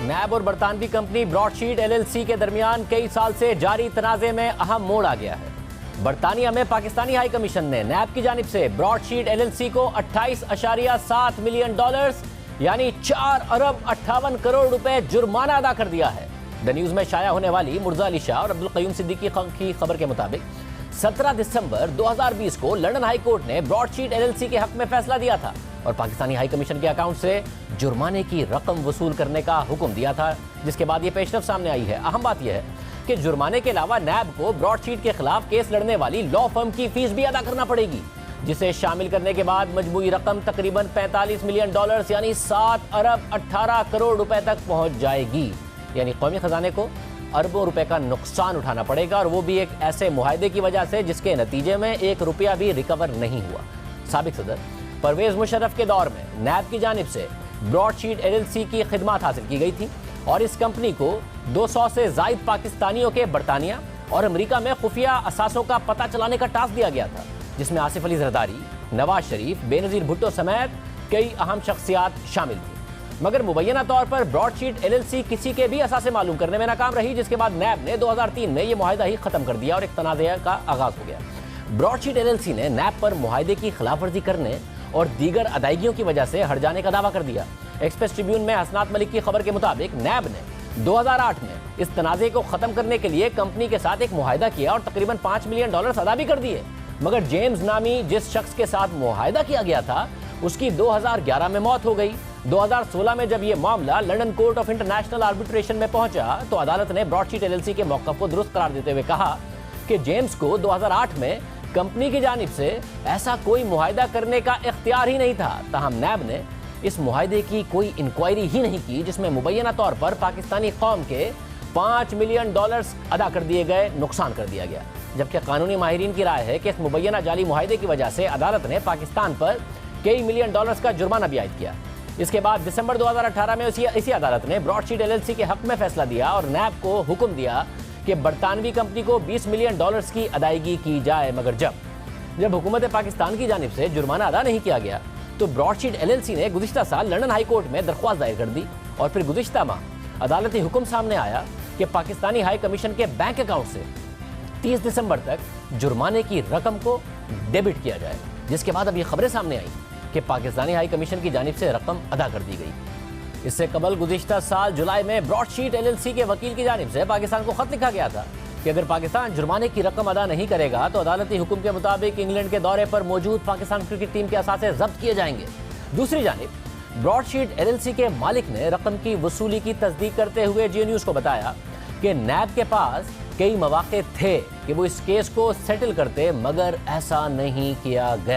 NAB اور برطانوی company Broad sheet LLC کے درمیان کئی سال سے جاری تنازع میں اہم موڑ آ گیا ہے۔ برطانیہ میں پاکستانی ہائی کمیشن نے نیب کی جانب سے براڈ شیٹ LLC کو $28.7 ملین یعنی 4 ارب 58 کروڑ روپے جرمانہ ادا کر دیا ہے۔ دا نیوز میں شائع ہونے والی مرزا علی شاہ اور عبدالقیوم صدیقی کی خبر کے مطابق 17 دسمبر 2020 کو لندن ہائی کورٹ نے براڈ شیٹ LLC کے حق میں فیصلہ دیا تھا اور پاکستانی ہائی کمیشن کے اکاؤنٹ سے جرمانے کی رقم وصول کرنے کا حکم دیا تھا، جس کے بعد یہ پیشرفت سامنے آئی ہے۔ اہم بات یہ ہے کہ جرمانے کے علاوہ نیب کو براڈ شیٹ کے خلاف کیس لڑنے والی لا فرم کی فیس بھی ادا کرنا پڑے گی، جسے شامل کرنے کے بعد مجموعی رقم تقریباً $45 ملین یعنی 7 ارب 18 کروڑ روپے تک پہنچ جائے گی۔ یعنی قومی خزانے کو اربوں روپے کا نقصان اٹھانا پڑے گا، اور وہ بھی ایک ایسے معاہدے کی وجہ سے جس کے نتیجے میں 1 روپیہ بھی ریکور نہیں ہوا۔ سابق صدر پرویز مشرف کے دور میں نیب کی جانب سے براڈ شیٹ LLC کی خدمات حاصل کی گئی تھی اور اس کمپنی کو 200 سے زائد پاکستانیوں کے برطانیہ اور امریکہ میں خفیہ اثاثوں کا پتہ چلانے کا ٹاسک دیا گیا تھا، جس میں آصف علی زرداری، نواز شریف، بینظیر بھٹو سمیت کئی اہم شخصیات شامل تھیں۔ مگر مبینہ طور پر براڈ شیٹ LLC کسی کے بھی اثاثے معلوم کرنے میں ناکام رہی، جس کے بعد نیب نے 2003 میں یہ معاہدہ ہی ختم کر دیا اور ایک تنازع کا آغاز ہو گیا۔ براڈ شیٹ LLC نے نیب پر معاہدے کی خلاف ورزی کرنے اور دیگر ادائیگیوں کی وجہ سے ہٹ جانے کا دعویٰ کر دیا۔ ایکسپریس ٹریبیون میں حسنات ملک کی خبر کے مطابق نیب نے 2008 میں اس تنازع کو ختم کرنے کے لیے کمپنی کے ساتھ ایک معاہدہ کیا اور تقریباً $5 ملین ادا بھی کر دیے، مگر جیمز نامی جس شخص کے ساتھ معاہدہ کیا گیا تھا اس کی 2011 میں موت ہو گئی۔ 2016 میں جب یہ معاملہ London court of international arbitration میں پہنچا تو عدالت نے براڈ شیٹ LLC کے موقف کو درست قرار دیتے ہوئے کہا کہ جیمز کو 2008 میں کمپنی کی جانب سے ایسا کوئی معاہدہ کرنے کا اختیار ہی نہیں تھا۔ تاہم نیب نے اس معاہدے کی کوئی انکوائری ہی نہیں کی جس میں مبینہ طور پر پاکستانی قوم کے $5 ملین ادا کر دیے گئے نقصان کر دیا گیا، جبکہ قانونی ماہرین کی رائے ہے کہ اس مبینہ جعلی معاہدے کی وجہ سے عدالت نے پاکستان پر کئی ملین ڈالرز کا جرمانہ بھی عائد کیا۔ اس کے بعد دسمبر 2018 میں اسی عدالت نے براڈ شیٹ LLC کے حق میں فیصلہ دیا اور نیب کو حکم دیا کہ برطانوی کمپنی کو $20 ملین کی ادائیگی کی جائے، مگر جب حکومت پاکستان کی جانب سے جرمانہ ادا نہیں کیا گیا تو براڈ شیٹ LLC نے گزشتہ سال لندن ہائی کورٹ میں درخواست دائر کر دی اور پھر گزشتہ ماہ عدالتی حکم سامنے آیا کہ پاکستانی ہائی کمیشن کے بینک اکاؤنٹ سے 30 دسمبر تک جرمانے کی رقم کو ڈیبٹ کیا جائے، جس کے بعد اب یہ خبریں سامنے آئیں کہ پاکستانی ہائی کمیشن کی جانب سے رقم ادا کر دی گئی۔ اس سے قبل گزشتہ سال جولائی میں براڈ شیٹ LLC کے وکیل کی جانب سے پاکستان کو خط لکھا گیا تھا کہ اگر پاکستان جرمانے کی رقم ادا نہیں کرے گا تو عدالتی حکم کے مطابق انگلینڈ کے دورے پر موجود پاکستان کرکٹ ٹیم کے اثاثے ضبط کیے جائیں گے۔ دوسری جانب براڈ شیٹ LLC کے مالک نے رقم کی وصولی کی تصدیق کرتے ہوئے جی نیوز کو بتایا کہ نیب کے پاس کئی مواقع تھے کہ وہ اس کیس کو سیٹل کرتے، مگر ایسا نہیں کیا گیا۔